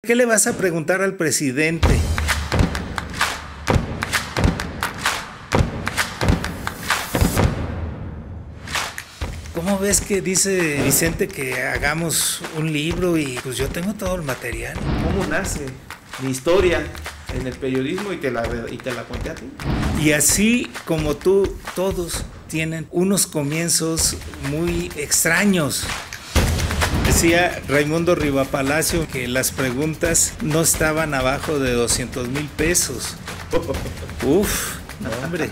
¿Qué le vas a preguntar al presidente? ¿Cómo ves que dice Vicente que hagamos un libro y pues yo tengo todo el material? ¿Cómo nace mi historia en el periodismo y te la conté a ti? Y así como tú, todos tienen unos comienzos muy extraños. Decía Raimundo Rivapalacio que las preguntas no estaban abajo de 200,000 pesos. Uf, no, hombre.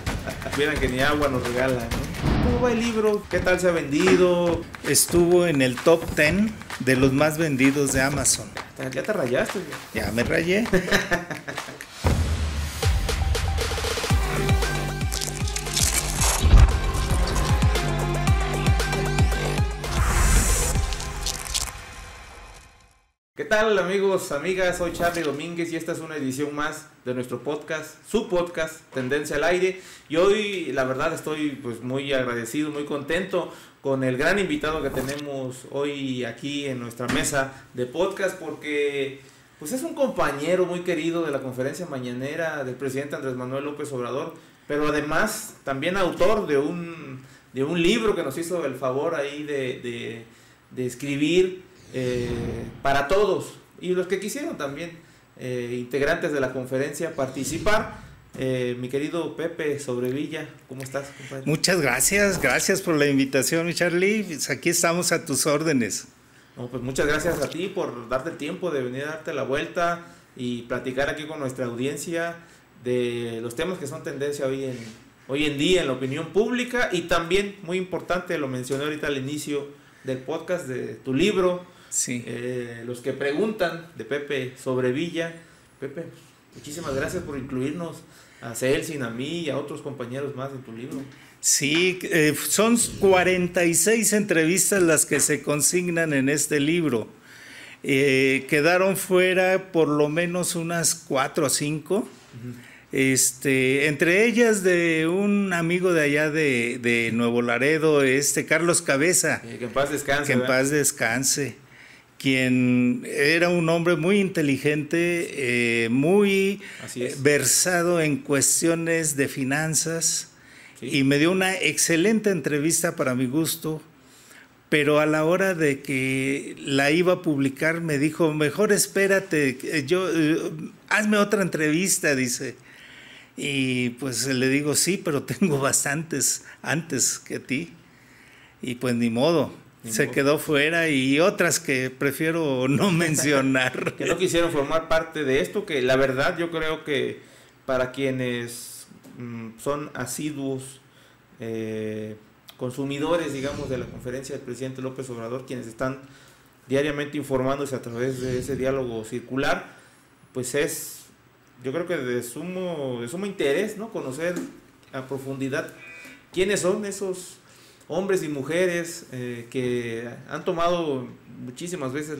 Vieran que ni agua nos regalan, ¿no? ¿Cómo va el libro? ¿Qué tal se ha vendido? Estuvo en el top 10 de los más vendidos de Amazon. Ya te rayaste. Ya me rayé. ¿Qué tal, amigos, amigas? Soy Charlie Domínguez y esta es una edición más de nuestro podcast, su podcast, Tendencia al Aire. Y hoy, la verdad, estoy pues muy agradecido, muy contento con el gran invitado que tenemos hoy aquí en nuestra mesa de podcast, porque pues es un compañero muy querido de la conferencia mañanera del presidente Andrés Manuel López Obrador, pero además también autor de un libro que nos hizo el favor ahí de escribir. Para todos y los que quisieron también, integrantes de la conferencia, participar. Mi querido Pepe Sobrevilla, ¿cómo estás, compadre? Muchas gracias por la invitación, mi Charlie. Pues aquí estamos a tus órdenes. No, pues muchas gracias a ti por darte el tiempo de venir a darte la vuelta y platicar aquí con nuestra audiencia de los temas que son tendencia hoy en día en la opinión pública, y también, muy importante, lo mencioné ahorita al inicio del podcast, de tu libro. Sí. Los que preguntan, de Pepe Sobrevilla. Pepe, muchísimas gracias por incluirnos a Celsin, a mí y a otros compañeros más en tu libro. Sí, son 46 entrevistas las que se consignan en este libro. Quedaron fuera por lo menos unas 4 o 5. Entre ellas de un amigo de allá de Nuevo Laredo, Carlos Cabeza. Que en paz descanse. Que en paz descanse. Quien era un hombre muy inteligente, muy versado en cuestiones de finanzas, sí. Y me dio una excelente entrevista para mi gusto, pero a la hora de que la iba a publicar me dijo, mejor espérate, hazme otra entrevista, dice. Y pues le digo, sí, pero tengo bastantes antes que ti, y pues ni modo. Se quedó fuera, y otras que prefiero no mencionar. Que no quisieron formar parte de esto, que la verdad yo creo que para quienes son asiduos consumidores, digamos, de la conferencia del presidente López Obrador, quienes están diariamente informándose a través de ese diálogo circular, pues es, yo creo que de sumo interés, ¿no? Conocer a profundidad quiénes son esos hombres y mujeres que han tomado muchísimas veces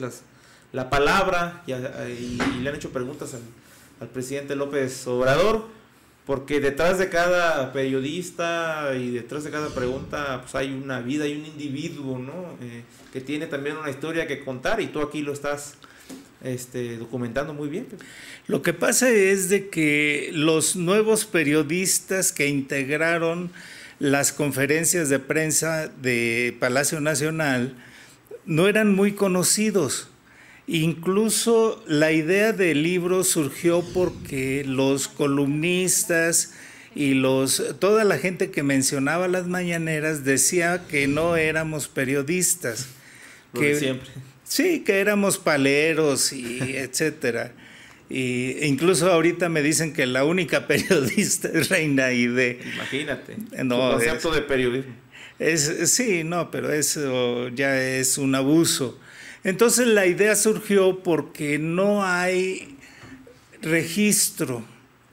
la palabra y le han hecho preguntas al presidente López Obrador, porque detrás de cada periodista y detrás de cada pregunta pues hay una vida, hay un individuo, ¿no? Que tiene también una historia que contar, y tú aquí lo estás documentando muy bien. Lo que pasa es de que los nuevos periodistas que integraron las conferencias de prensa de Palacio Nacional no eran muy conocidos. Incluso la idea del libro surgió porque los columnistas y toda la gente que mencionaba las mañaneras decía que no éramos periodistas. De siempre. Sí, que éramos paleros y etcétera. Y incluso ahorita me dicen que la única periodista es Reina Aide. Imagínate, no, el concepto de periodismo. Sí, no, pero eso ya es un abuso. Entonces la idea surgió porque no hay registro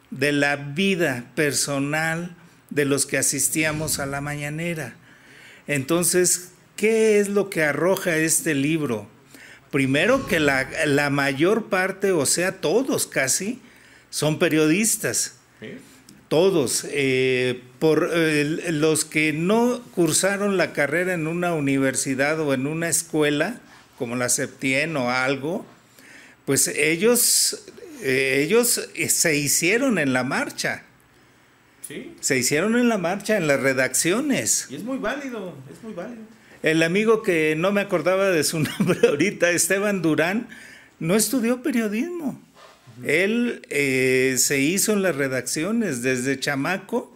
de la vida personal de los que asistíamos a la mañanera. Entonces, ¿qué es lo que arroja este libro? Primero, que la mayor parte, o sea, todos casi, son periodistas. ¿Sí? Todos. Los que no cursaron la carrera en una universidad o en una escuela, como la Septien o algo, pues ellos se hicieron en la marcha. Sí. Se hicieron en la marcha, en las redacciones. Y es muy válido, es muy válido. El amigo que no me acordaba de su nombre ahorita, Esteban Durán, no estudió periodismo. Él se hizo en las redacciones desde chamaco.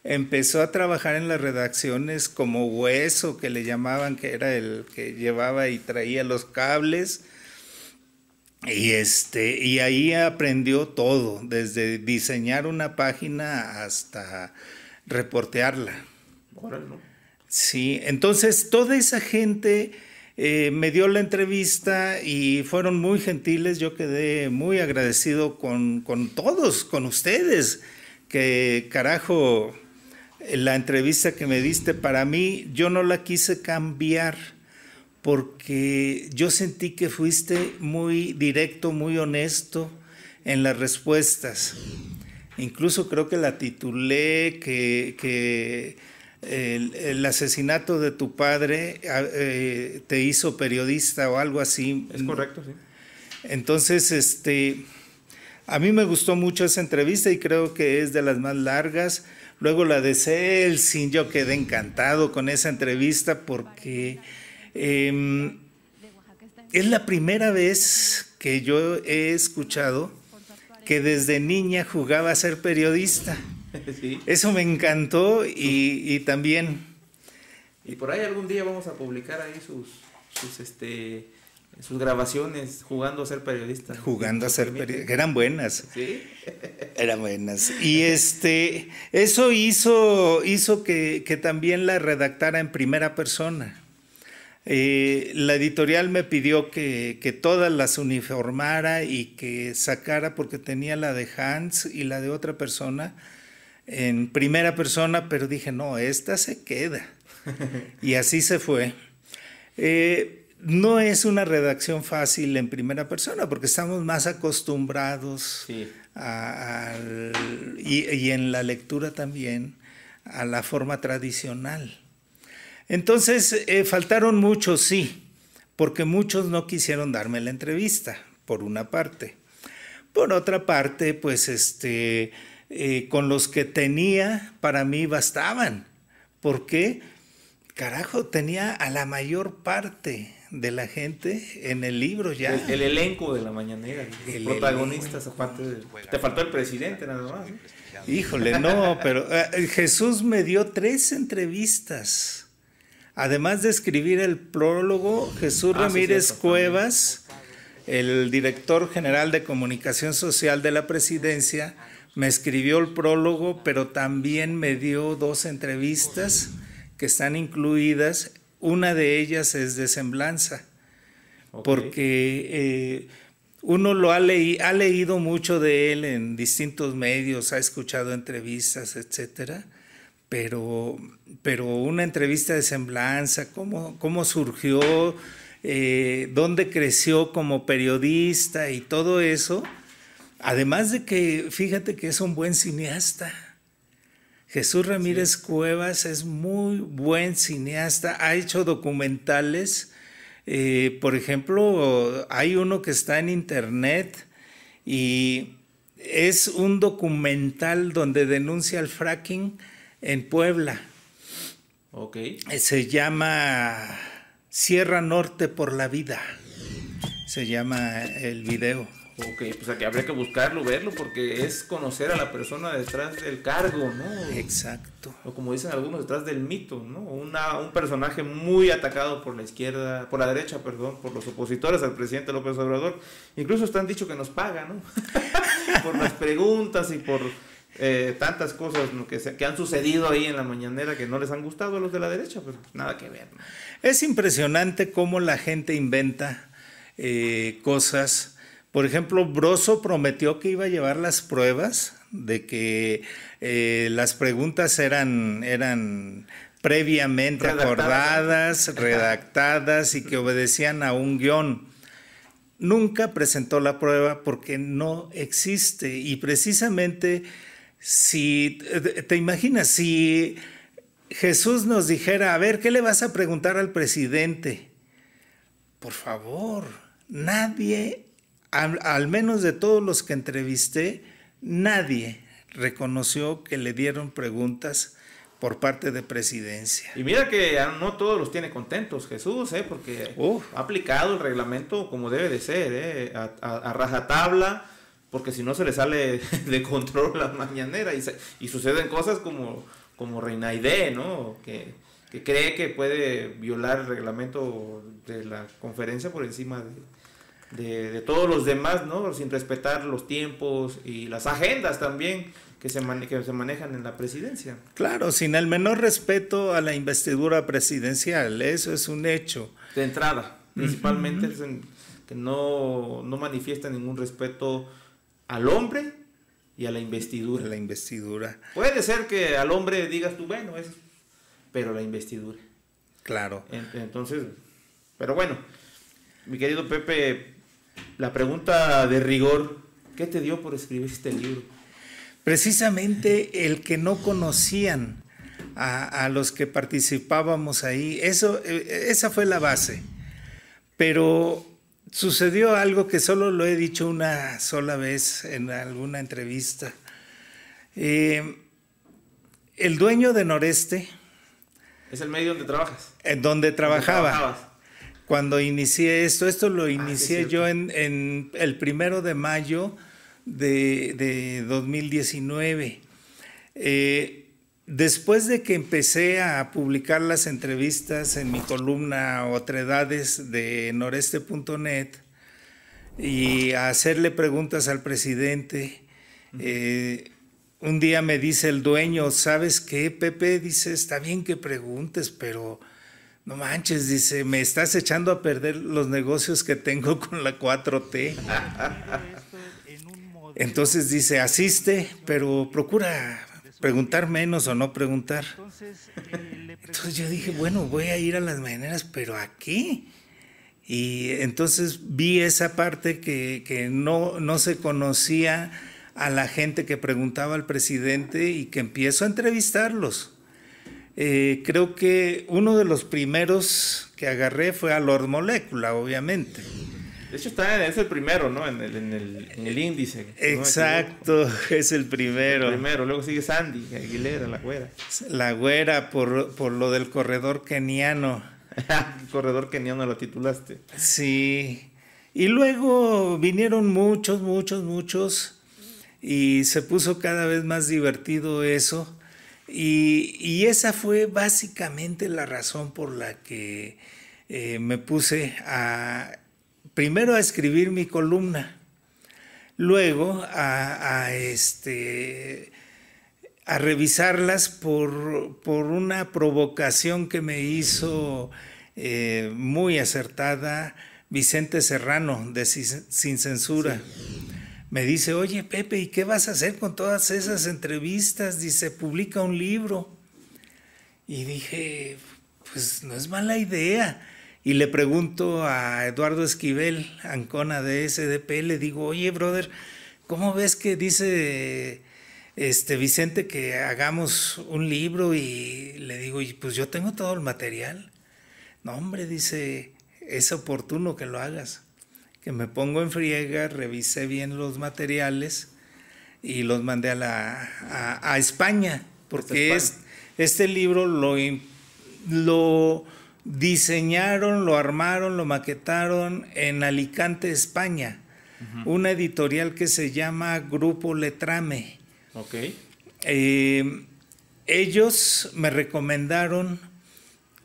Empezó a trabajar en las redacciones como hueso, que le llamaban, que era el que llevaba y traía los cables. Y ahí aprendió todo, desde diseñar una página hasta reportearla. Órale, ¿no? Sí, entonces toda esa gente me dio la entrevista y fueron muy gentiles. Yo quedé muy agradecido con todos, con ustedes, que carajo, la entrevista que me diste, para mí, yo no la quise cambiar porque yo sentí que fuiste muy directo, muy honesto en las respuestas. Incluso creo que la titulé que el asesinato de tu padre te hizo periodista o algo así. Es correcto, sí. Entonces, a mí me gustó mucho esa entrevista y creo que es de las más largas. Luego la de Celsin, yo quedé encantado con esa entrevista porque es la primera vez que yo he escuchado que desde niña jugaba a ser periodista. Sí. Eso me encantó y también... Y por ahí algún día vamos a publicar ahí sus grabaciones jugando a ser periodista. Jugando a ser periodista, que eran buenas. Sí. Eran buenas. Y eso hizo que también la redactara en primera persona. La editorial me pidió que todas las uniformara y que sacara, porque tenía la de Hans y la de otra persona en primera persona, pero dije, no, esta se queda. Y así se fue. No es una redacción fácil en primera persona, porque estamos más acostumbrados, sí, y en la lectura también, a la forma tradicional. Entonces, faltaron muchos, sí, porque muchos no quisieron darme la entrevista, por una parte. Por otra parte, pues, con los que tenía, para mí bastaban. ¿Por qué? Carajo, tenía a la mayor parte de la gente en el libro ya. El elenco de la mañanera, los protagonistas, aparte te faltó el presidente nada más, ¿no? Híjole, no, pero Jesús me dio 3 entrevistas. Además de escribir el prólogo, Jesús Ramírez cierto, Cuevas, el director general de comunicación social de la presidencia, me escribió el prólogo, pero también me dio 2 entrevistas que están incluidas. Una de ellas es de semblanza, porque uno lo ha leído mucho de él en distintos medios, ha escuchado entrevistas, etcétera, pero una entrevista de semblanza, cómo surgió, dónde creció como periodista y todo eso, además de que, fíjate que es un buen cineasta. Jesús Ramírez Cuevas es muy buen cineasta, ha hecho documentales, por ejemplo, hay uno que está en internet y es un documental donde denuncia el fracking en Puebla. Se llama Sierra Norte por la Vida, se llama el video. Pues aquí habría que buscarlo, verlo, porque es conocer a la persona detrás del cargo, ¿no? Exacto. O como dicen algunos, detrás del mito, ¿no? Un personaje muy atacado por la derecha, por los opositores al presidente López Obrador. Incluso están dicho que nos paga, ¿no? Por las preguntas y por tantas cosas, ¿no? que han sucedido ahí en la mañanera que no les han gustado a los de la derecha, pero nada que ver, ¿no? Es impresionante cómo la gente inventa cosas. Por ejemplo, Broso prometió que iba a llevar las pruebas de que las preguntas eran previamente acordadas, redactadas y que obedecían a un guión. Nunca presentó la prueba porque no existe. Y precisamente, si te imaginas, si Jesús nos dijera, a ver, ¿qué le vas a preguntar al presidente? Por favor, nadie al menos de todos los que entrevisté, nadie reconoció que le dieron preguntas por parte de Presidencia. Y mira que no todos los tiene contentos Jesús, porque ha aplicado el reglamento como debe de ser, a rajatabla, porque si no se le sale de control la mañanera y suceden cosas como Reinaide, ¿no? Que cree que puede violar el reglamento de la conferencia por encima de todos los demás, ¿no? Sin respetar los tiempos y las agendas también que se manejan en la presidencia. Claro, sin el menor respeto a la investidura presidencial, eso es un hecho. De entrada, principalmente que no manifiesta ningún respeto al hombre y a la investidura. La investidura. Puede ser que al hombre digas tú, bueno, pero la investidura. Claro. Entonces, pero bueno, mi querido Pepe, la pregunta de rigor, ¿qué te dio por escribir este libro? Precisamente el que no conocían a los que participábamos ahí, esa fue la base. Pero sucedió algo que solo lo he dicho una sola vez en alguna entrevista. El dueño de Noreste... ¿Es el medio donde trabajas? En donde trabajaba. Cuando inicié esto lo inicié yo en el 1 de mayo de 2019. Después de que empecé a publicar las entrevistas en mi columna Otredades de noreste.net y a hacerle preguntas al presidente, un día me dice el dueño, ¿sabes qué, Pepe? Dice, está bien que preguntes, pero no manches, dice, me estás echando a perder los negocios que tengo con la 4T. Entonces dice, asiste, pero procura preguntar menos o no preguntar. Entonces yo dije, bueno, voy a ir a las mañaneras, pero ¿a qué? Y entonces vi esa parte que no se conocía a la gente que preguntaba al presidente y que empiezo a entrevistarlos. Creo que uno de los primeros que agarré fue a Lord Molecula, obviamente. De hecho es el primero, ¿no? En el índice. Exacto, ¿no? Es el primero. Luego sigue Sandy Aguilera, la güera. La güera por lo del corredor keniano. Corredor keniano lo titulaste. Sí. Y luego vinieron muchos y se puso cada vez más divertido eso. Y esa fue básicamente la razón por la que me puse primero a escribir mi columna, luego a revisarlas por una provocación que me hizo muy acertada Vicente Serrano de Sin Censura. Sí. Me dice, oye Pepe, ¿y qué vas a hacer con todas esas entrevistas? Dice, publica un libro. Y dije, pues no es mala idea. Y le pregunto a Eduardo Esquivel, Ancona de SDP, le digo, oye brother, ¿cómo ves que dice Vicente que hagamos un libro? Y le digo, y pues yo tengo todo el material. No hombre, dice, es oportuno que lo hagas. Que me pongo en friega, revisé bien los materiales y los mandé a España, porque este libro lo diseñaron, lo armaron, lo maquetaron en Alicante, España, una editorial que se llama Grupo Letrame. Okay. Ellos me recomendaron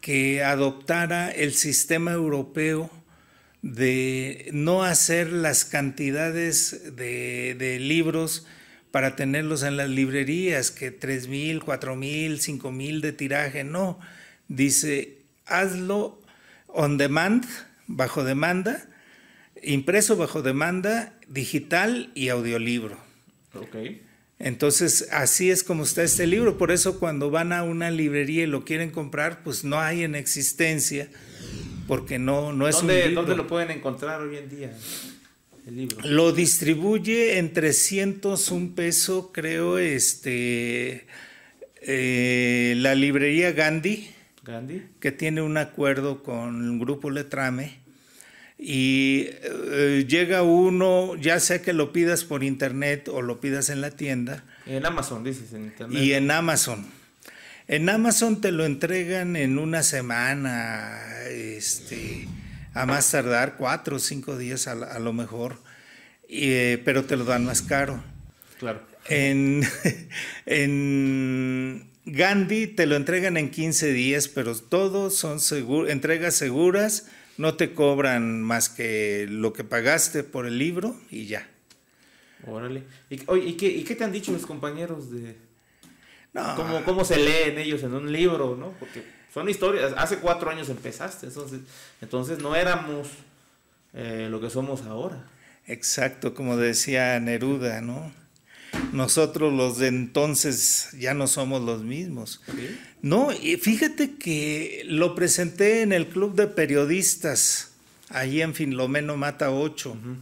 que adoptara el sistema europeo de no hacer las cantidades de libros para tenerlos en las librerías, que 3,000, 4,000, 5,000 de tiraje, no. Dice, hazlo on demand, bajo demanda, impreso bajo demanda, digital y audiolibro. Okay. Entonces, así es como está este libro. Por eso cuando van a una librería y lo quieren comprar, pues no hay en existencia, porque no es un libro. ¿Dónde lo pueden encontrar hoy en día, el libro? Lo distribuye en 301 pesos, creo, la librería Gandhi, que tiene un acuerdo con el Grupo Letrame. y llega uno, ya sea que lo pidas por internet o lo pidas en la tienda. En Amazon, dices, en internet. Y en Amazon. En Amazon te lo entregan en una semana, a más tardar 4 o 5 días a lo mejor, pero te lo dan más caro. Claro. En Gandhi te lo entregan en 15 días, pero todos son entregas seguras, no te cobran más que lo que pagaste por el libro y ya. Órale. ¿Y qué te han dicho los compañeros de No. cómo se leen ellos en un libro, ¿no? Porque son historias. Hace 4 años empezaste, entonces no éramos lo que somos ahora. Exacto, como decía Neruda, ¿no? Nosotros los de entonces ya no somos los mismos. ¿Sí? No, y fíjate que lo presenté en el Club de Periodistas, allí en Filomeno Mata 8. Uh-huh.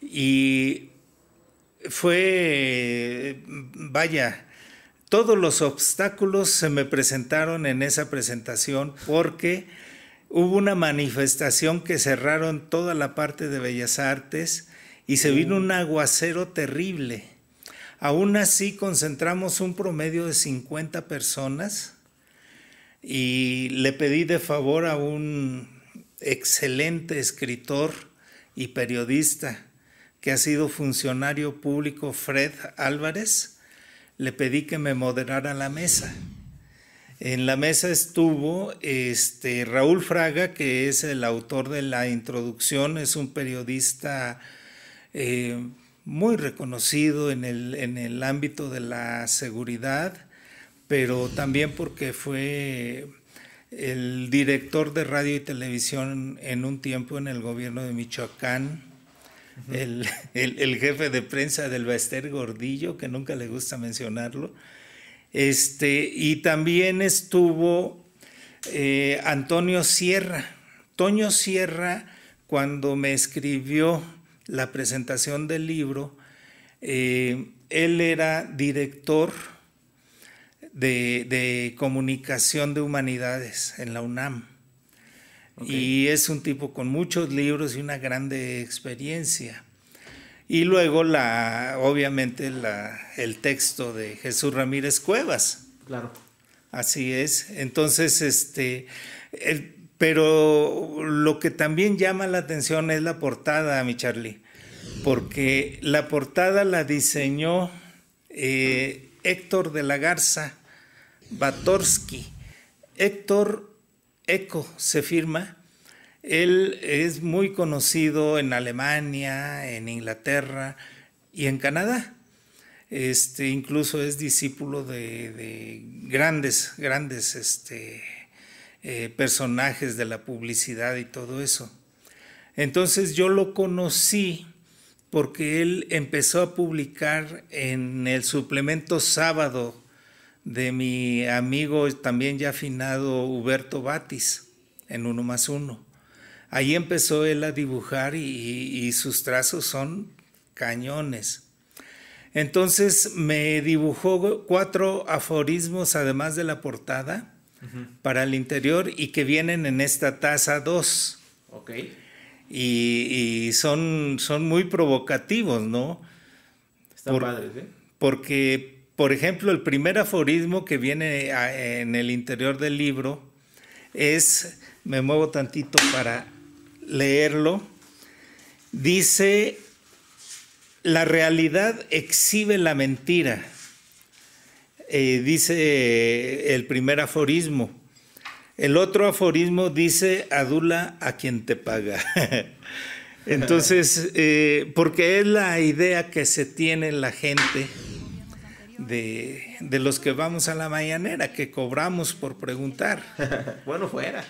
Y fue, vaya, todos los obstáculos se me presentaron en esa presentación porque hubo una manifestación que cerraron toda la parte de Bellas Artes y se vino un aguacero terrible. Aún así concentramos un promedio de 50 personas y le pedí de favor a un excelente escritor y periodista que ha sido funcionario público, Fred Álvarez, le pedí que me moderara la mesa. En la mesa estuvo Raúl Fraga, que es el autor de la introducción, es un periodista muy reconocido en el ámbito de la seguridad, pero también porque fue el director de radio y televisión en un tiempo en el gobierno de Michoacán, uh-huh. el jefe de prensa del Baester Gordillo, que nunca le gusta mencionarlo, y también estuvo Antonio Sierra. Toño Sierra, cuando me escribió la presentación del libro, él era director de comunicación de humanidades en la UNAM. Okay. Y es un tipo con muchos libros y una grande experiencia. Y luego, obviamente, el texto de Jesús Ramírez Cuevas. Claro. Así es. Entonces, pero lo que también llama la atención es la portada, mi Charlie, porque la portada la diseñó Héctor de la Garza Batorsky. Héctor Eco se firma. Él es muy conocido en Alemania, en Inglaterra y en Canadá. Incluso es discípulo de grandes personajes de la publicidad y todo eso. Entonces yo lo conocí porque él empezó a publicar en el suplemento Sábado de mi amigo también ya afinado Huberto Batis, en 1+1. Ahí empezó él a dibujar y sus trazos son cañones. Entonces me dibujó 4 aforismos además de la portada, uh-huh, para el interior y que vienen en esta taza 2. Okay. Y son muy provocativos, ¿no? Están padres, ¿eh? Porque, por ejemplo, el primer aforismo que viene en el interior del libro es, me muevo tantito para leerlo, dice: la realidad exhibe la mentira. Dice el primer aforismo. El otro aforismo dice: adula a quien te paga. Entonces, porque es la idea que se tiene la gente de los que vamos a la mañanera, que cobramos por preguntar. Bueno, fuera.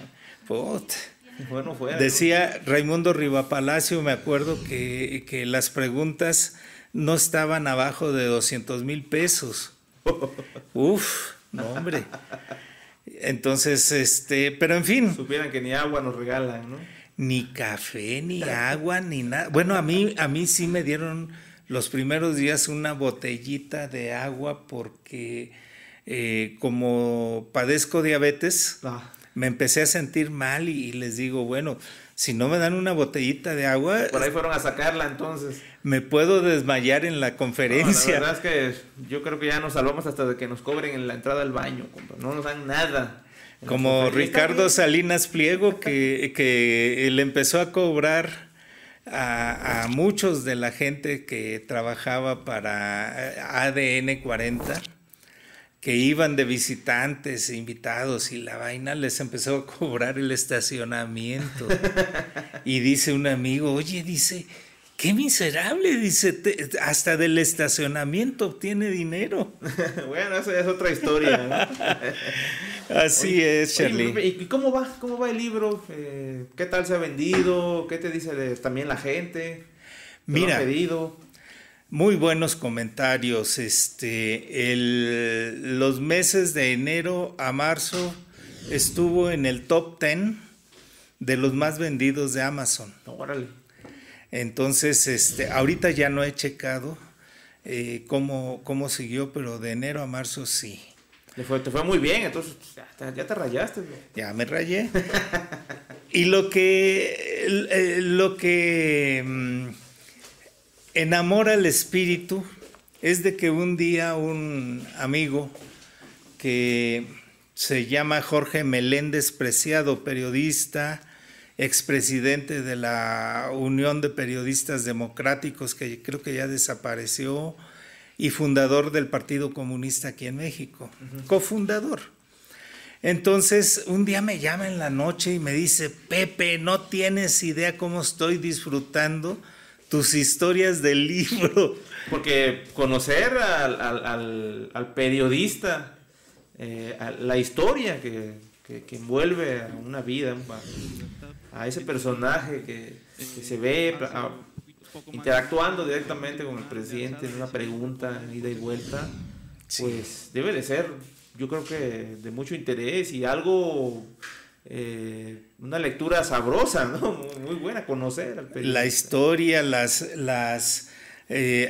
Bueno, fuera. Decía Raimundo Rivapalacio, me acuerdo que las preguntas no estaban abajo de 200,000 pesos. Uf, no, hombre. Entonces, pero en fin. Supieran que ni agua nos regalan, ¿no? Ni café, ni agua, ni nada. Bueno, a mí sí me dieron los primeros días una botellita de agua porque como padezco diabetes, me empecé a sentir mal y les digo, bueno, si no me dan una botellita de agua... Por ahí fueron a sacarla entonces. Me puedo desmayar en la conferencia. No, la verdad es que yo creo que ya nos salvamos hasta de que nos cobren en la entrada al baño, compa. No nos dan nada. Como Ricardo Salinas Pliego, que le empezó a cobrar a muchos de la gente que trabajaba para ADN 40, que iban de visitantes, invitados, y la vaina les empezó a cobrar el estacionamiento. Y dice un amigo, oye, dice, qué miserable, dice, hasta del estacionamiento obtiene dinero. Bueno, eso ya es otra historia, ¿no? Así es, Charlie. ¿Y cómo va? ¿Cómo va el libro? ¿Qué tal se ha vendido? ¿Qué te dice también la gente? Mira, ¿Lo han pedido? Muy buenos comentarios. Los meses de enero a marzo estuvo en el top 10 de los más vendidos de Amazon. Órale. Entonces, ahorita ya no he checado cómo siguió, pero de enero a marzo sí. Te fue muy bien, entonces ya te rayaste. ¿No? Ya me rayé. Y lo que enamora al espíritu es de que un día un amigo que se llama Jorge Meléndez Preciado, periodista, expresidente de la Unión de Periodistas Democráticos, que creo que ya desapareció, y fundador del Partido Comunista aquí en México, cofundador. Entonces, un día me llama en la noche y me dice, Pepe, no tienes idea cómo estoy disfrutando tus historias del libro. Porque conocer al periodista, la historia que envuelve a una vida, a ese personaje que se ve interactuando directamente con el presidente en una pregunta, ida y vuelta, sí, pues debe de ser, yo creo que de mucho interés y algo... una lectura sabrosa, ¿no? Muy buena, conocer al periodista. La historia, las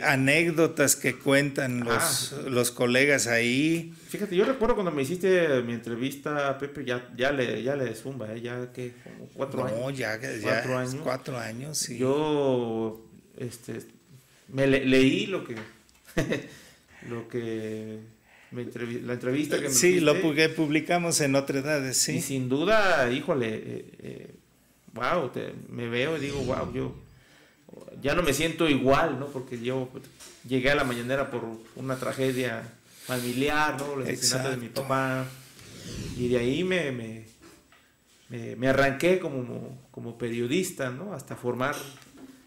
anécdotas que cuentan los colegas ahí. Fíjate, yo recuerdo cuando me hiciste mi entrevista, Pepe, ya le zumba, ya que como 4 años. No, ya 4 años. 4 años, sí. Yo leí lo que la entrevista que me sí, hiciste, lo publicamos en Otra Edad, sí. Y sin duda, híjole, wow, me veo y digo, wow, yo ya no me siento igual, ¿no? Porque yo llegué a la mañanera por una tragedia familiar, ¿no? El asesinato de mi papá. Y de ahí me arranqué como periodista, ¿no? Hasta formar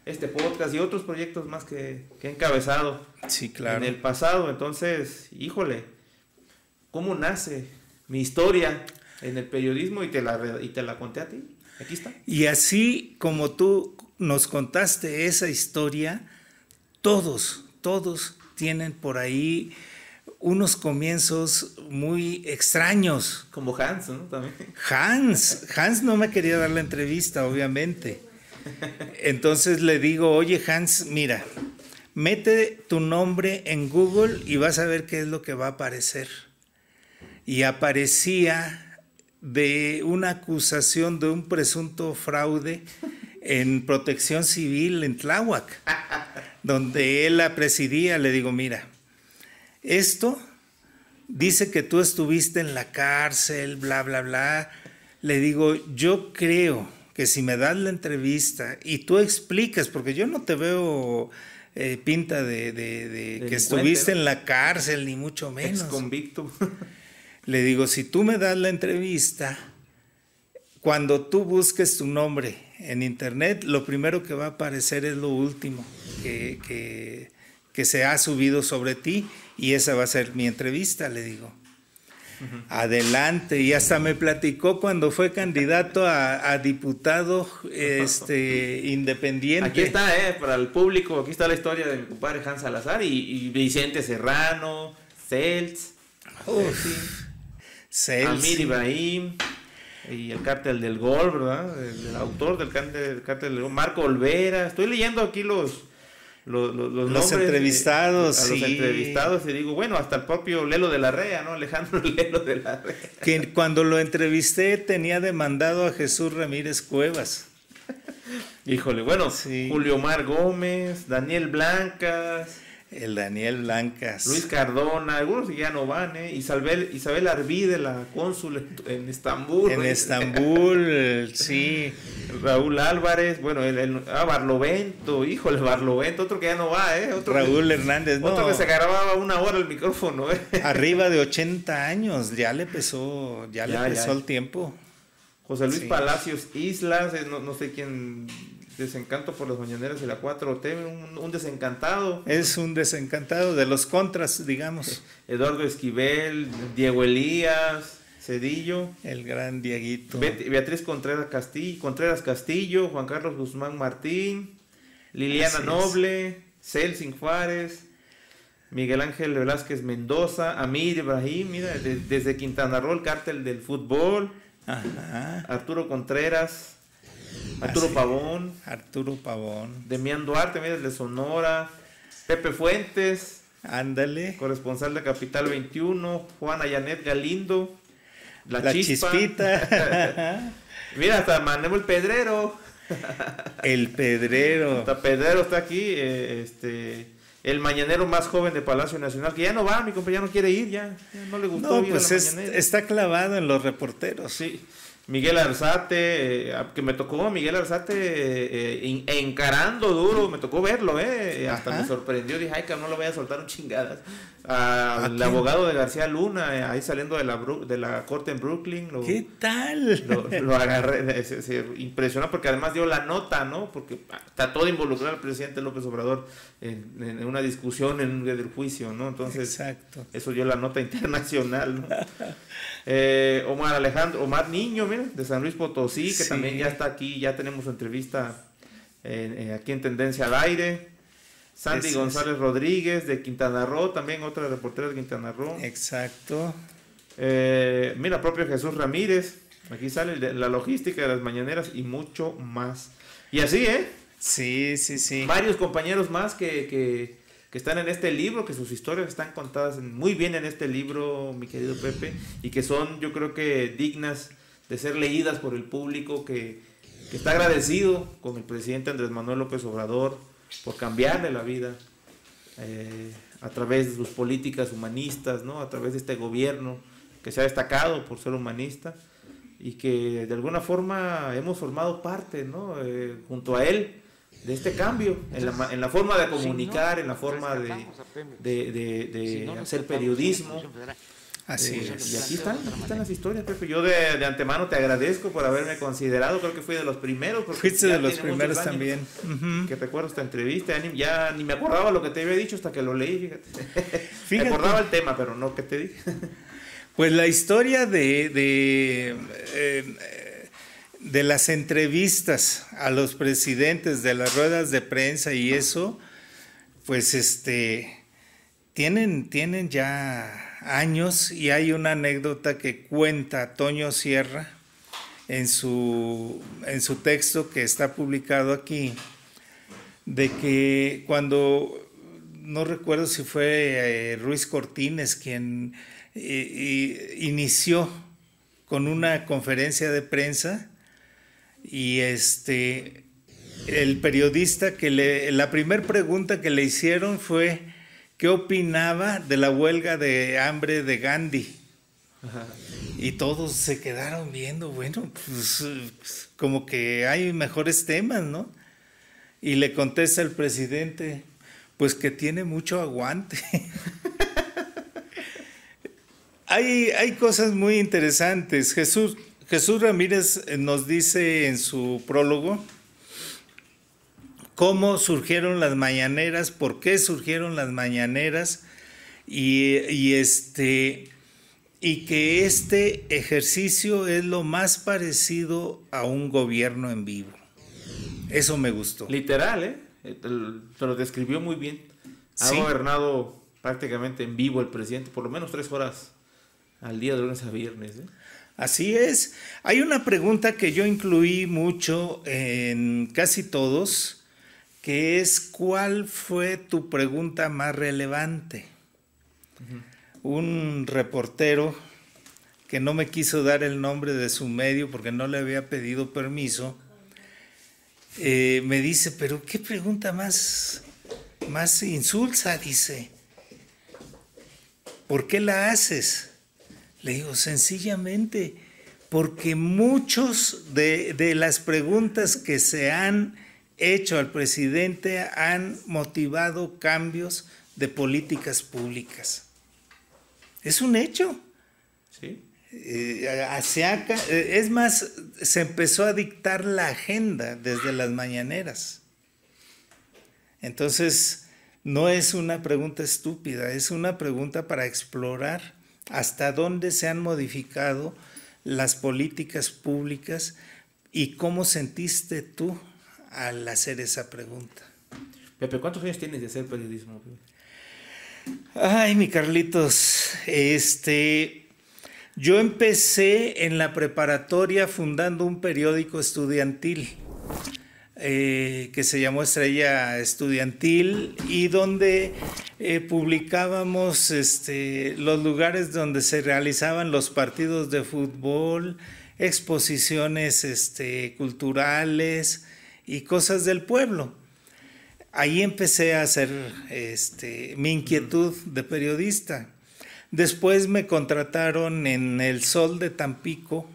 este podcast y otros proyectos más que he encabezado, sí, claro, en el pasado. Entonces, híjole, ¿cómo nace mi historia en el periodismo? Y te la conté a ti. Aquí está. Y así como tú nos contaste esa historia, todos tienen por ahí unos comienzos muy extraños. Como Hans, ¿no? También. Hans no me quería dar la entrevista, obviamente. Entonces le digo, oye Hans, mira, mete tu nombre en Google y vas a ver qué es lo que va a aparecer. Y aparecía de una acusación de un presunto fraude en Protección Civil en Tláhuac, donde él la presidía. Le digo, mira, esto dice que tú estuviste en la cárcel, bla, bla, bla. Le digo, yo creo que si me das la entrevista y tú explicas, porque yo no te veo pinta de que estuviste en la cárcel, ni mucho menos. Ex-convicto. Le digo, si tú me das la entrevista, cuando tú busques tu nombre en internet, lo primero que va a aparecer es lo último que se ha subido sobre ti, y esa va a ser mi entrevista, le digo. Adelante. Y hasta me platicó cuando fue candidato a diputado independiente. Aquí está, para el público, aquí está la historia de mi compadre Hans Salazar y Vicente Serrano, Celts, Amir Ibrahim y el Cártel del Gol, ¿verdad? El autor del Cártel del Gol, Marco Olvera. Estoy leyendo aquí los los nombres, entrevistados. A los entrevistados, y digo, bueno, hasta el propio Lelo de la Rea, ¿no? Alejandro Lelo de la Rea. Que cuando lo entrevisté tenía demandado a Jesús Ramírez Cuevas. Híjole, bueno, sí. Julio Omar Gómez, Daniel Blancas. El Daniel Blancas. Luis Cardona, algunos ya no van, Isabel Arvide, la cónsul en Estambul. En Estambul, sí. Raúl Álvarez, bueno, Barlovento, híjole, Barlovento, otro que ya no va, Raúl Hernández, no. Otro que se grababa 1 hora el micrófono, Arriba de 80 años, ya le pesó el tiempo. José Luis Palacios Islas, no sé quién... Desencanto por las mañaneras y la 4T, un desencantado. Es un desencantado de los contras, digamos. Eduardo Esquivel, Diego Elías, Cedillo. El gran Dieguito. Beatriz Contreras Castillo, Juan Carlos Guzmán Martín, Liliana Noble, Celsin Juárez, Miguel Ángel Velázquez Mendoza, Amir Ibrahim, mira, desde Quintana Roo, el cártel del fútbol. Ajá. Arturo Contreras. Arturo Pavón. Demián Duarte, mira, de Sonora. Pepe Fuentes. Ándale. Corresponsal de Capital 21. Juana Yanet Galindo. La Chispita. Mira, hasta Manuel Pedrero. El Pedrero. Hasta Pedrero está aquí. El mañanero más joven de Palacio Nacional, que ya no va, mi compañero no quiere ir, ya no le gustó. No, pues está clavado en los reporteros. Sí. Miguel Arzate, que me tocó Miguel Arzate encarando duro, me tocó verlo, hasta me sorprendió, dije, ay, que no lo voy a soltar un chingadas. El abogado de García Luna, ahí saliendo de la corte en Brooklyn. ¿Qué tal? Lo agarré, se impresionó porque además dio la nota, ¿no? Porque está todo involucrado el presidente López Obrador en una discusión en un día del juicio, ¿no? Entonces, exacto. Eso dio la nota internacional, ¿no? Omar Niño, mira, de San Luis Potosí, que también ya está aquí, ya tenemos su entrevista aquí en Tendencia al Aire. Sandy González Rodríguez de Quintana Roo, también otra reportera de Quintana Roo. Exacto. Mira, propio Jesús Ramírez, aquí sale la logística de las mañaneras y mucho más. Y así, Sí. Varios compañeros más que están en este libro, que sus historias están contadas muy bien en este libro, mi querido Pepe, y que son, yo creo que dignas de ser leídas por el público, que está agradecido con el presidente Andrés Manuel López Obrador por cambiarle la vida a través de sus políticas humanistas, ¿no? A través de este gobierno que se ha destacado por ser humanista y que de alguna forma hemos formado parte, ¿no? Junto a él, de este cambio en la forma de comunicar, en la forma de hacer periodismo. Así es. Y aquí están las historias, Pepe. Yo de antemano te agradezco por haberme considerado, creo que fui de los primeros. Fuiste de los primeros también. Que recuerdo esta entrevista, ya ni me acordaba lo que te había dicho hasta que lo leí, fíjate. Me acordaba el tema, pero no, ¿qué te dije? Pues la historia de las entrevistas a los presidentes, de las ruedas de prensa y eso, pues tienen ya años, y hay una anécdota que cuenta Toño Sierra en su texto que está publicado aquí, de que cuando, no recuerdo si fue Ruiz Cortines quien inició con una conferencia de prensa, y el periodista la primera pregunta que le hicieron fue ¿qué opinaba de la huelga de hambre de Gandhi? Ajá. Y todos se quedaron viendo, bueno, pues como que hay mejores temas, ¿no? Y le contesta el presidente, pues que tiene mucho aguante. Hay cosas muy interesantes. Jesús Ramírez nos dice en su prólogo cómo surgieron las mañaneras, por qué surgieron las mañaneras, y que este ejercicio es lo más parecido a un gobierno en vivo. Eso me gustó. Literal, se lo describió muy bien. Ha gobernado prácticamente en vivo el presidente, por lo menos 3 horas al día, de lunes a viernes. Así es. Hay una pregunta que yo incluí mucho en casi todos, que es ¿cuál fue tu pregunta más relevante? Un reportero que no me quiso dar el nombre de su medio porque no le había pedido permiso, me dice, pero ¿qué pregunta más insulsa? Dice, ¿por qué la haces? Le digo, sencillamente, porque muchos de las preguntas que se han hecho al presidente han motivado cambios de políticas públicas. Es un hecho. Sí. Es más, se empezó a dictar la agenda desde las mañaneras. Entonces, no es una pregunta estúpida, es una pregunta para explorar hasta dónde se han modificado las políticas públicas y cómo sentiste tú al hacer esa pregunta. Pepe, ¿cuántos años tienes de hacer periodismo? Ay, mi Carlitos, yo empecé en la preparatoria fundando un periódico estudiantil que se llamó Estrella Estudiantil y donde publicábamos los lugares donde se realizaban los partidos de fútbol, exposiciones culturales y cosas del pueblo. Ahí empecé a hacer mi inquietud de periodista. Después me contrataron en El Sol de Tampico,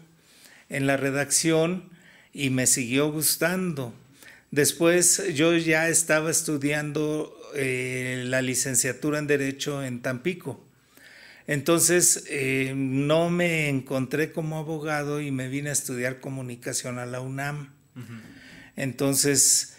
en la redacción, y me siguió gustando. Después yo ya estaba estudiando la licenciatura en Derecho en Tampico. Entonces no me encontré como abogado y me vine a estudiar comunicación a la UNAM. Entonces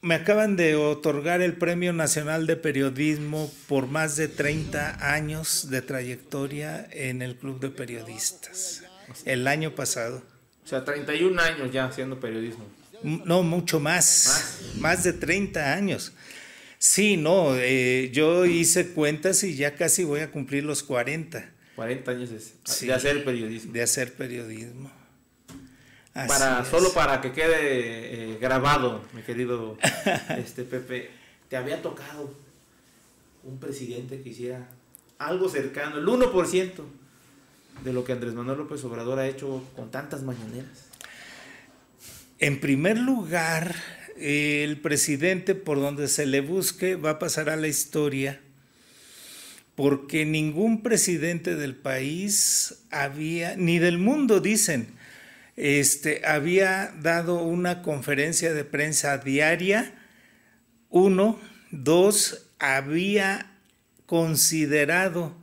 me acaban de otorgar el Premio Nacional de Periodismo por más de 30 años de trayectoria en el Club de Periodistas, el año pasado. O sea, 31 años ya haciendo periodismo. No, mucho más de 30 años. Sí, no, yo hice cuentas y ya casi voy a cumplir los 40. 40 años de hacer periodismo. De hacer periodismo. Solo para que quede grabado, mi querido Pepe, ¿te había tocado un presidente que hiciera algo cercano, el 1% de lo que Andrés Manuel López Obrador ha hecho con tantas mañaneras? En primer lugar, el presidente, por donde se le busque, va a pasar a la historia, porque ningún presidente del país ni del mundo, dicen, había dado una conferencia de prensa diaria. 1, 2, había considerado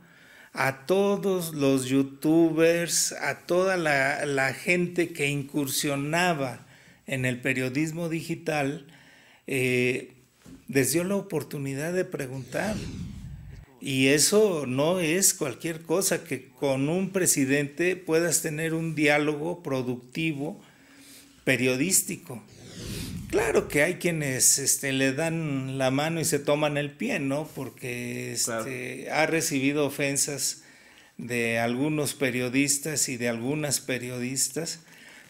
a todos los youtubers, a toda la gente que incursionaba en el periodismo digital, les dio la oportunidad de preguntar. Y eso no es cualquier cosa, que con un presidente puedas tener un diálogo productivo periodístico. Claro que hay quienes le dan la mano y se toman el pie, ¿no? Porque claro, ha recibido ofensas de algunos periodistas y de algunas periodistas,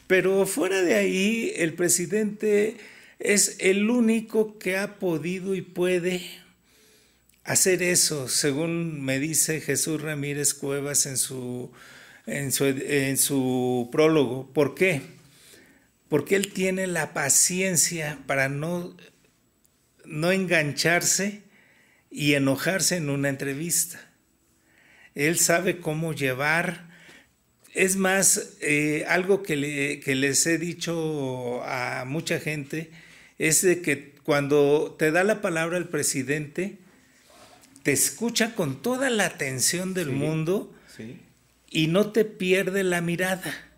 pero fuera de ahí el presidente es el único que ha podido y puede hacer eso, según me dice Jesús Ramírez Cuevas en su prólogo. ¿Por qué? Porque él tiene la paciencia para no engancharse y enojarse en una entrevista. Él sabe cómo llevar. Es más, algo que les he dicho a mucha gente es de que cuando te da la palabra el presidente, te escucha con toda la atención del mundo y no te pierde la mirada.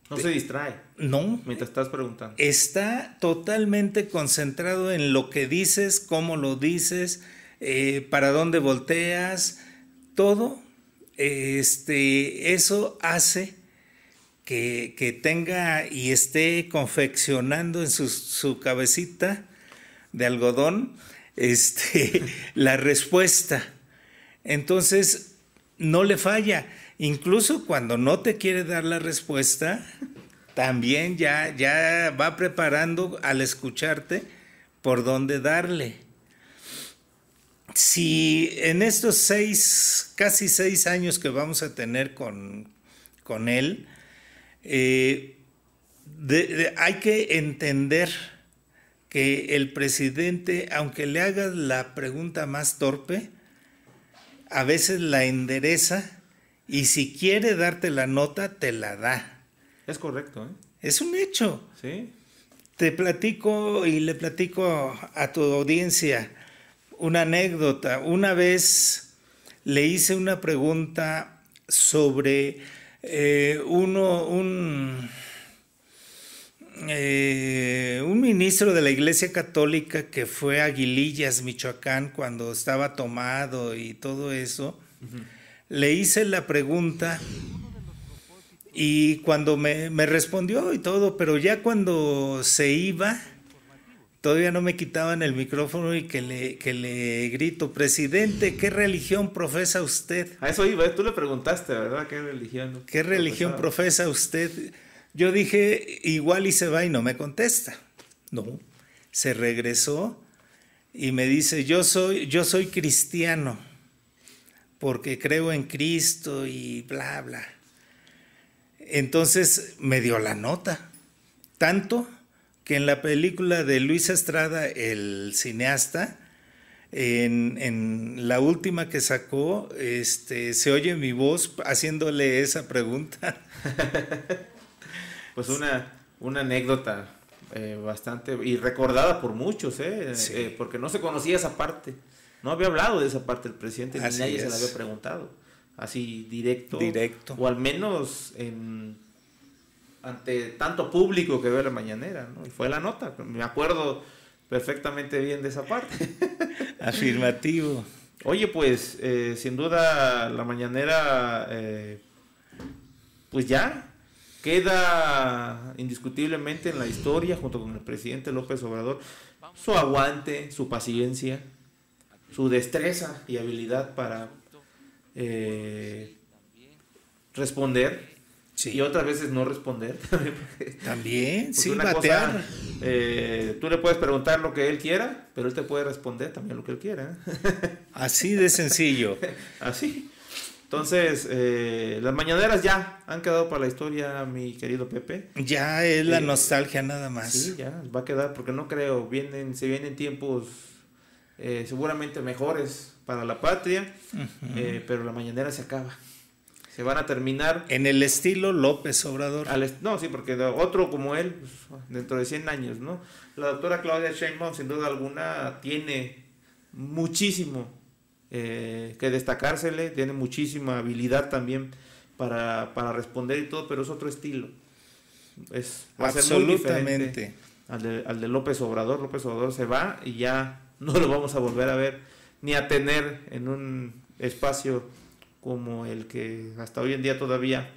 No se distrae. No. Mientras estás preguntando. Está totalmente concentrado en lo que dices, cómo lo dices, para dónde volteas, todo. Eso hace que tenga y esté confeccionando en su cabecita de algodón la respuesta. Entonces no le falla. Incluso cuando no te quiere dar la respuesta, también ya va preparando al escucharte por dónde darle. Si en estos casi 6 años que vamos a tener con él, hay que entender que el presidente, aunque le hagas la pregunta más torpe, a veces la endereza y si quiere darte la nota, te la da. Es correcto, ¿eh? Es un hecho. Sí. Te platico y le platico a tu audiencia una anécdota. Una vez le hice una pregunta sobre un ministro de la Iglesia Católica que fue a Aguilillas, Michoacán, cuando estaba tomado y todo eso. Uh-huh. Le hice la pregunta y cuando me respondió y todo, pero ya cuando se iba, todavía no me quitaban el micrófono y que le grito: presidente, ¿qué religión profesa usted? A eso iba, tú le preguntaste, ¿verdad? ¿Qué religión? ¿Qué religión profesa usted? Yo dije, igual y se va y no me contesta. No, se regresó y me dice, yo soy cristiano porque creo en Cristo y bla, bla. Entonces me dio la nota, tanto que en la película de Luis Estrada, el cineasta, en la última que sacó, se oye mi voz haciéndole esa pregunta. Pues una anécdota bastante y recordada por muchos, sí. Porque no se conocía esa parte, no había hablado de esa parte el presidente, ni nadie se la había preguntado, así directo, o al menos ante tanto público que ve la mañanera, ¿no? Y fue la nota, me acuerdo perfectamente bien de esa parte. Afirmativo. Oye, pues sin duda la mañanera pues ya queda indiscutiblemente en la historia junto con el presidente López Obrador, su aguante, su paciencia, su destreza y habilidad para responder. Sí. Y otras veces no responder. También, sí, batear. Cosa, tú le puedes preguntar lo que él quiera, pero él te puede responder también lo que él quiera. Así de sencillo. Así. Entonces, las mañaneras ya han quedado para la historia, mi querido Pepe. Ya es la nostalgia nada más. Sí, ya va a quedar, porque no creo, se vienen tiempos seguramente mejores para la patria, uh-huh. Pero la mañanera se acaba. Se van a terminar. En el estilo López Obrador. No, sí, porque otro como él, pues, dentro de 100 años, ¿no? La doctora Claudia Sheinbaum, sin duda alguna, tiene muchísimo que destacársele, tiene muchísima habilidad también para responder y todo, pero es otro estilo. Va a ser muy diferente al de López Obrador. López Obrador se va y ya no lo vamos a volver a ver ni a tener en un espacio como el que hasta hoy en día todavía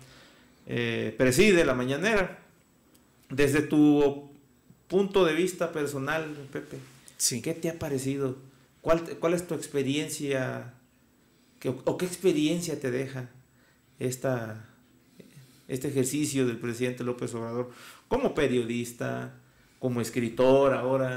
preside la mañanera. Desde tu punto de vista personal, Pepe, sí. ¿Qué te ha parecido? ¿Cuál es tu experiencia? ¿O qué experiencia te deja este ejercicio del presidente López Obrador como periodista, como escritor ahora?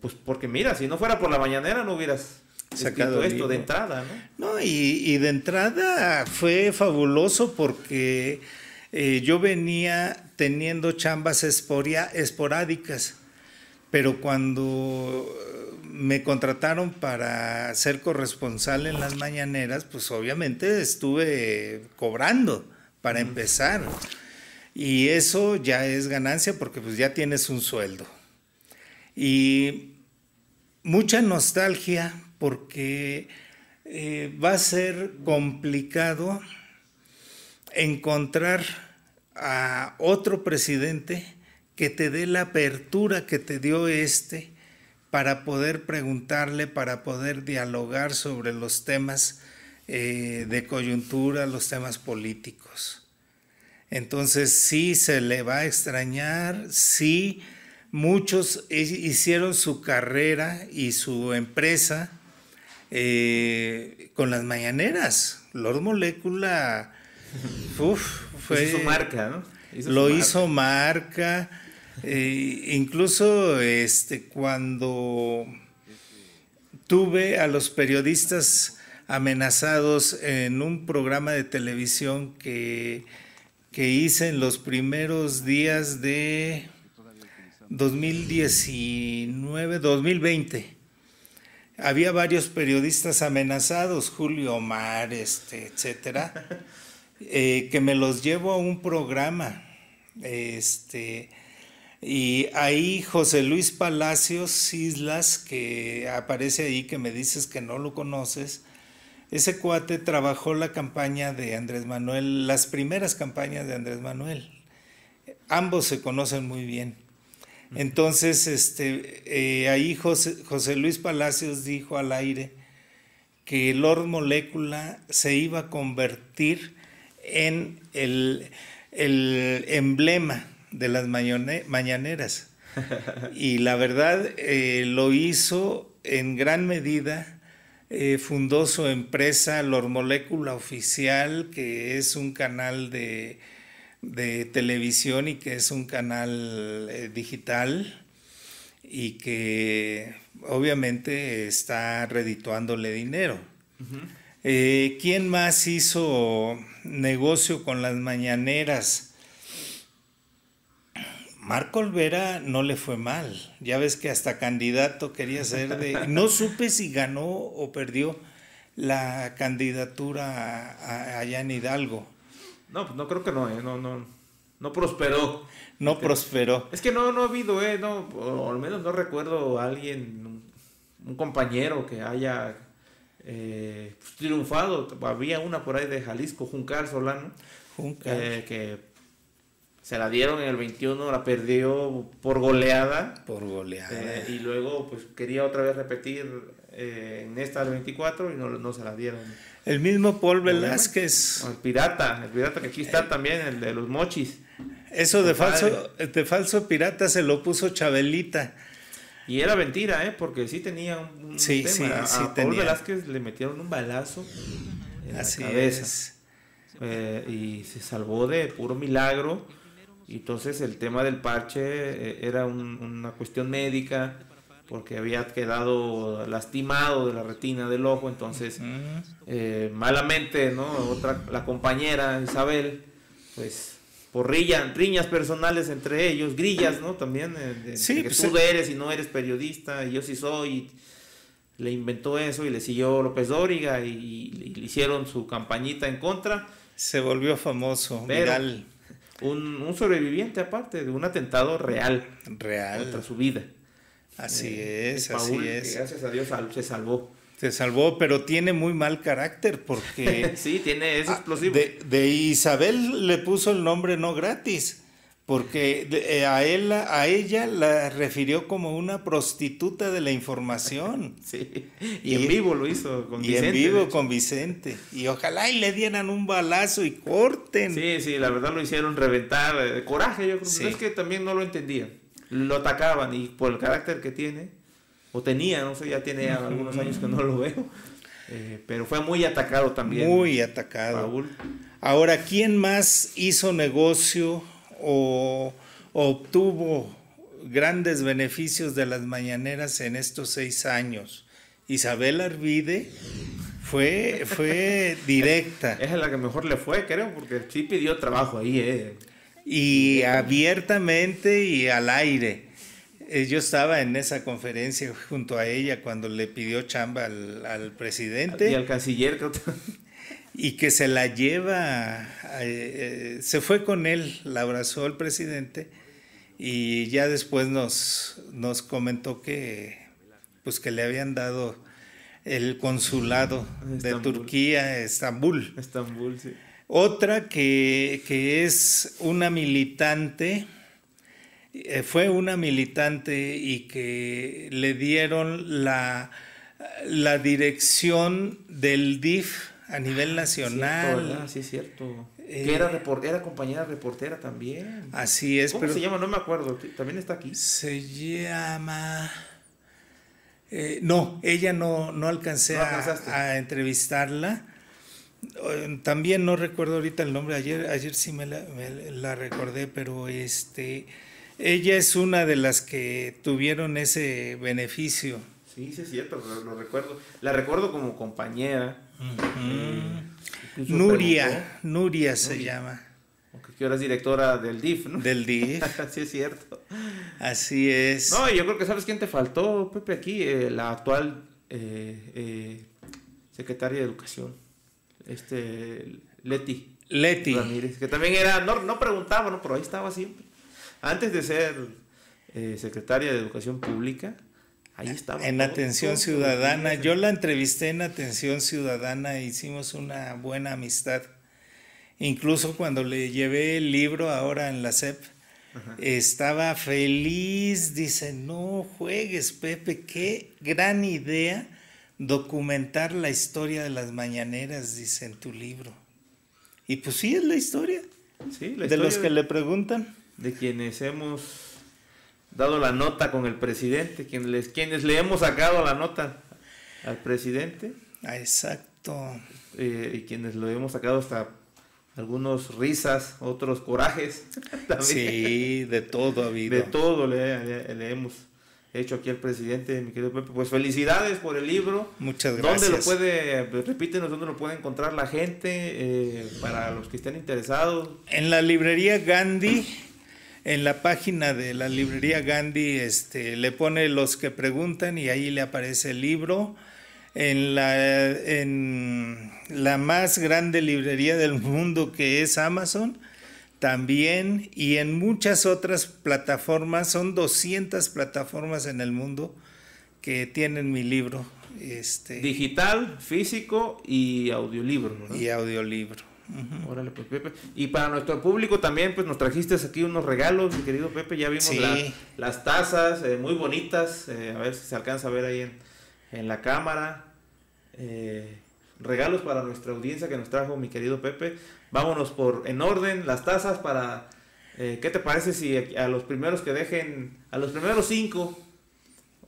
Pues porque mira, si no fuera por la mañanera no hubieras sacado esto de entrada, ¿no? No, y de entrada fue fabuloso porque yo venía teniendo chambas esporádicas, pero cuando me contrataron para ser corresponsal en las mañaneras, pues obviamente estuve cobrando para empezar, y eso ya es ganancia porque pues ya tienes un sueldo. Y mucha nostalgia porque va a ser complicado encontrar a otro presidente que te dé la apertura que te dio para poder preguntarle, para poder dialogar sobre los temas de coyuntura, los temas políticos. Entonces sí se le va a extrañar, sí. Muchos hicieron su carrera y su empresa con las mañaneras. Lord Molécula fue su marca, ¿no? hizo marca. Incluso cuando tuve a los periodistas amenazados en un programa de televisión que hice en los primeros días de 2019, 2020. Había varios periodistas amenazados, Julio Omar, etcétera, que me los llevo a un programa, y ahí José Luis Palacios Islas, que aparece ahí, que me dices que no lo conoces, ese cuate trabajó la campaña de Andrés Manuel, las primeras campañas de Andrés Manuel. Ambos se conocen muy bien. Entonces, ahí José Luis Palacios dijo al aire que Lord Molécula se iba a convertir en el emblema de las mañaneras. Y la verdad, lo hizo en gran medida. Fundó su empresa Lord Molécula Oficial, que es un canal de televisión y que es un canal digital, y que obviamente está redituándole dinero. ¿Quién más hizo negocio con las mañaneras? Marco Olvera no le fue mal, ya ves que hasta candidato quería ser no supe si ganó o perdió la candidatura allá en Hidalgo. No, pues no creo que no prosperó. No prosperó. Es que no ha habido, o al menos no recuerdo a alguien, un compañero que haya triunfado. Había una por ahí de Jalisco, Juncal Solano, que se la dieron en el 21, la perdió por goleada. Y luego pues quería otra vez repetir en esta del 24 y no se la dieron. El mismo Paul Velázquez. El pirata que aquí está también, el de los mochis. Eso de falso pirata se lo puso Chabelita. Y era mentira, porque sí tenía un tema. A Paul Velázquez le metieron un balazo en la cabeza. Y se salvó de puro milagro. Y entonces el tema del parche era una cuestión médica, porque había quedado lastimado de la retina del ojo. Entonces malamente, la compañera Isabel, pues por riñas personales entre ellos, grillas, ¿no? También que pues tú eres y no eres periodista y yo sí soy, le inventó eso y le siguió López Dóriga y le hicieron su campañita en contra. Se volvió famoso, viral. Un sobreviviente aparte de un atentado real contra su vida. Así es. Gracias a Dios se salvó. Se salvó, pero tiene muy mal carácter porque... Sí, es explosivo. De Isabel le puso el nombre no gratis, porque a ella la refirió como una prostituta de la información. Sí, y en vivo lo hizo con Vicente. Y en vivo con Vicente. Y ojalá y le dieran un balazo y corten. Sí, la verdad lo hicieron reventar. Coraje, yo creo. Sí. Es que también no lo entendían. Lo atacaban y por el carácter que tiene, o tenía, no sé, ya tiene algunos años que no lo veo. Pero fue muy atacado también. Muy atacado. Raúl. Ahora, ¿quién más hizo negocio o obtuvo grandes beneficios de las mañaneras en estos 6 años? Isabel Arvide fue directa. Esa es la que mejor le fue, creo, porque sí pidió trabajo ahí. Y abiertamente y al aire. Yo estaba en esa conferencia junto a ella cuando le pidió chamba al presidente. Y al canciller, creo. Y que se la lleva, se fue con él, la abrazó el presidente y ya después nos comentó que le habían dado el consulado de Turquía, Estambul. Estambul, sí. Otra que es una militante, fue una militante y que le dieron la dirección del DIF a nivel nacional. Sí, es cierto. Que era compañera reportera también. Así es. ¿Cómo se llama? No me acuerdo. ¿También está aquí? Se llama... no, ella no alcancé a entrevistarla, También no recuerdo ahorita el nombre, ayer sí me la recordé, pero ella es una de las que tuvieron ese beneficio. Sí, sí es cierto, lo recuerdo. La recuerdo como compañera. Nuria se llama. Que ahora es directora del DIF, ¿no? Del DIF. Sí es cierto. Así es. No, yo creo que ¿sabes quién te faltó, Pepe, aquí? La actual secretaria de Educación. Leti Ramírez, que también era, no preguntaba, ¿no? Pero ahí estaba siempre. Antes de ser secretaria de Educación Pública, ahí estaba. En Atención Ciudadana, yo la entrevisté en Atención Ciudadana e hicimos una buena amistad. Incluso cuando le llevé el libro ahora en la SEP, estaba feliz, dice, no juegues, Pepe, qué gran idea documentar la historia de las mañaneras, dice en tu libro. Y pues sí, es la historia, sí, de los que le preguntan. De quienes hemos dado la nota con el presidente, quienes le hemos sacado la nota al presidente. Exacto. Y quienes lo hemos sacado hasta algunos risas, otros corajes. Sí, de todo ha habido. De todo le hemos hecho aquí al presidente, mi querido Pepe. Pues felicidades por el libro. Muchas gracias. Repítenos dónde lo puede encontrar la gente, para los que estén interesados. En la librería Gandhi, en la página de la librería Gandhi, le pone los que preguntan y ahí le aparece el libro. En la más grande librería del mundo, que es Amazon, también, y en muchas otras plataformas, son 200 plataformas en el mundo que tienen mi libro. Digital, físico y audiolibro, ¿no? Y audiolibro. Órale, pues, Pepe. Y para nuestro público también, pues nos trajiste aquí unos regalos, mi querido Pepe. Ya vimos las tazas muy bonitas, a ver si se alcanza a ver ahí en la cámara. Regalos para nuestra audiencia que nos trajo mi querido Pepe. Vámonos en orden, las tazas para... ¿qué te parece si a los primeros que dejen, a los primeros 5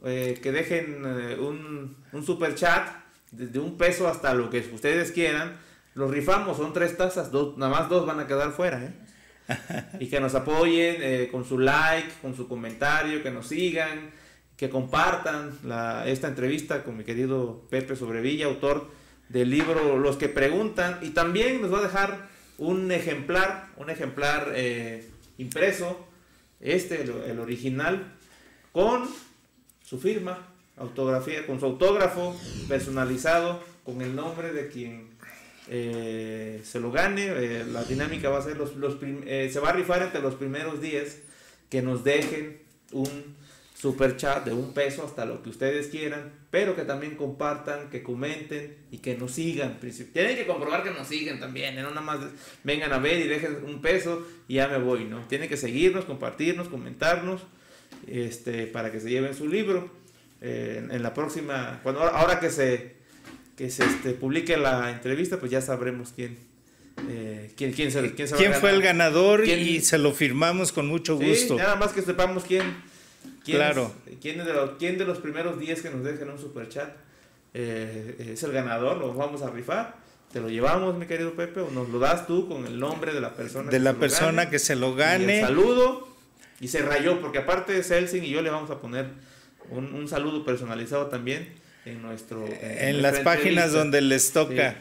que dejen un super chat desde $1 hasta lo que ustedes quieran, los rifamos? Son 3 tazas, nada más 2 van a quedar fuera, y que nos apoyen con su like, con su comentario, que nos sigan, que compartan esta entrevista con mi querido Pepe Sobrevilla, autor del libro Los que Preguntan, y también nos va a dejar un ejemplar impreso, el original, con su firma, autografía, con su autógrafo personalizado, con el nombre de quien se lo gane. La dinámica va a ser se va a rifar entre los primeros 10 que nos dejen un super chat de $1 hasta lo que ustedes quieran, pero que también compartan, que comenten y que nos sigan. Tienen que comprobar que nos siguen también, no nada más vengan a ver y dejen $1 y ya me voy, ¿no? Tienen que seguirnos, compartirnos, comentarnos, para que se lleven su libro. En la próxima, ahora que se publique la entrevista, pues ya sabremos quién fue el ganador, y se lo firmamos con mucho gusto. Sí, nada más que sepamos quién claro. ¿Quién de los primeros 10 que nos dejen un superchat es el ganador? Lo vamos a rifar. Te lo llevamos, mi querido Pepe, o nos lo das tú con el nombre de la persona que se lo gane. Y el saludo, y se rayó, porque aparte Celsin y yo le vamos a poner un saludo personalizado también en las páginas donde les toca. Sí.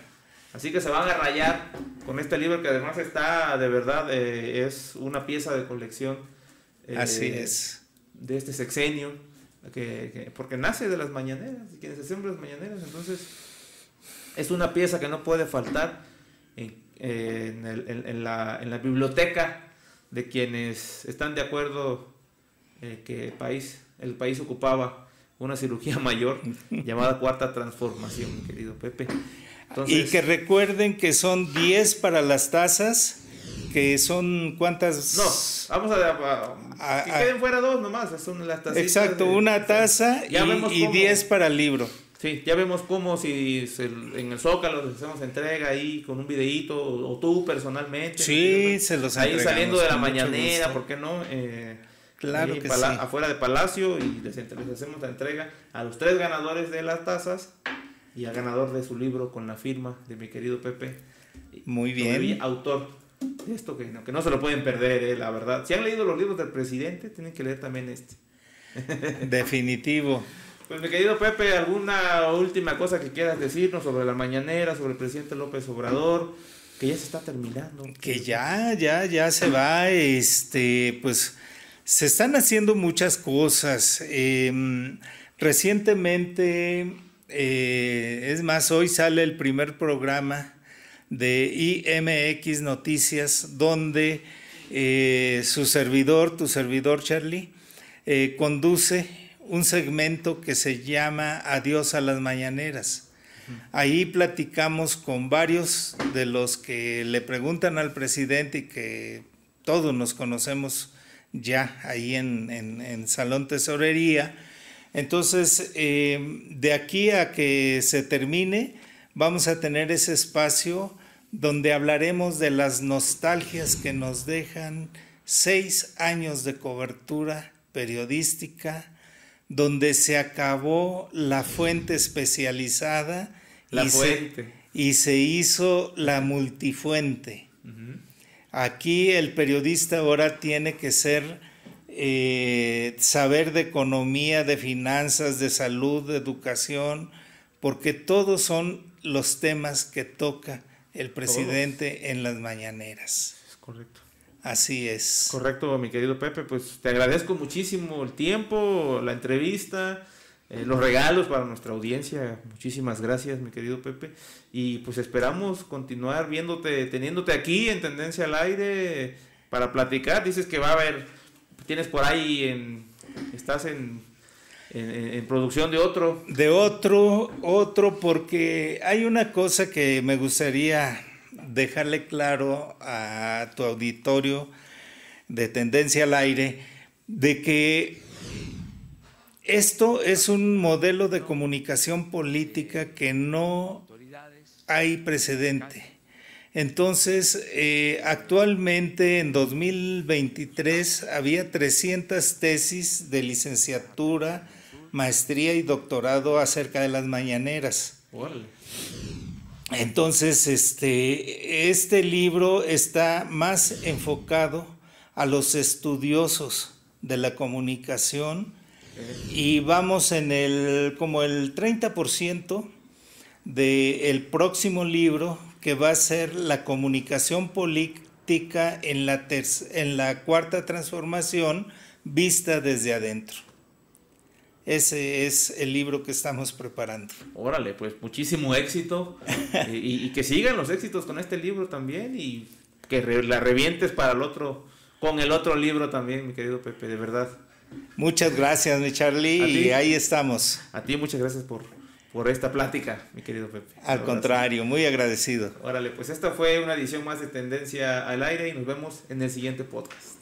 Así que se van a rayar con este libro, que además está, de verdad, es una pieza de colección. Así es. De este sexenio, porque nace de las mañaneras, quienes hacemos las mañaneras, entonces es una pieza que no puede faltar en la biblioteca de quienes están de acuerdo que el país ocupaba una cirugía mayor llamada Cuarta Transformación, mi querido Pepe. Entonces, y que recuerden que son 10 para las tazas, que son ¿cuántas? No, vamos que queden fuera 2 nomás, son las tacitas. Exacto, una taza y 10 para el libro. Sí, ya vemos cómo en el Zócalo les hacemos entrega ahí con un videíto, o tú personalmente. Sí, se los ahí entregamos saliendo de la mañanera, ¿por qué no? Claro que sí. Afuera de Palacio, y les hacemos la entrega a los 3 ganadores de las tazas. y al ganador de su libro con la firma de mi querido Pepe. Muy bien. Autor de esto que no se lo pueden perder, la verdad. Si han leído los libros del presidente, tienen que leer también este. Definitivo. Pues mi querido Pepe, ¿alguna última cosa que quieras decirnos sobre la mañanera, sobre el presidente López Obrador? Que ya se está terminando. Que ya se va, pues se están haciendo muchas cosas. Recientemente, es más, hoy sale el primer programa de IMX Noticias, donde tu servidor Charlie, conduce un segmento que se llama Adiós a las Mañaneras. Ahí platicamos con varios de los que le preguntan al presidente y que todos nos conocemos ya ahí en Salón Tesorería. Entonces, de aquí a que se termine, vamos a tener ese espacio donde hablaremos de las nostalgias que nos dejan 6 años de cobertura periodística, donde se acabó la fuente especializada y se hizo la multifuente. Aquí el periodista ahora tiene que saber de economía, de finanzas, de salud, de educación, porque todos son los temas que toca el presidente en las mañaneras. Es correcto. Así es. Correcto, mi querido Pepe, pues te agradezco muchísimo el tiempo, la entrevista, los regalos para nuestra audiencia. Muchísimas gracias, mi querido Pepe. Y pues esperamos continuar teniéndote aquí en Tendencia al Aire para platicar. Dices que va a haber, tienes por ahí, estás en producción de otro. De otro, porque hay una cosa que me gustaría dejarle claro a tu auditorio de Tendencia al Aire, de que esto es un modelo de comunicación política que no hay precedente. Entonces, actualmente en 2023 había 300 tesis de licenciatura, maestría y doctorado acerca de las mañaneras. ¡Órale! Entonces, este libro está más enfocado a los estudiosos de la comunicación y vamos como el 30% del próximo libro, que va a ser la comunicación política en la cuarta transformación vista desde adentro. Ese es el libro que estamos preparando. Órale, pues muchísimo éxito y que sigan los éxitos con este libro también y que la revientes con el otro libro también, mi querido Pepe, de verdad. Muchas gracias, mi Charlie, y ahí estamos. A ti muchas gracias por esta plática, mi querido Pepe. Al contrario, muy agradecido. Órale, pues esta fue una edición más de Tendencia al Aire y nos vemos en el siguiente podcast.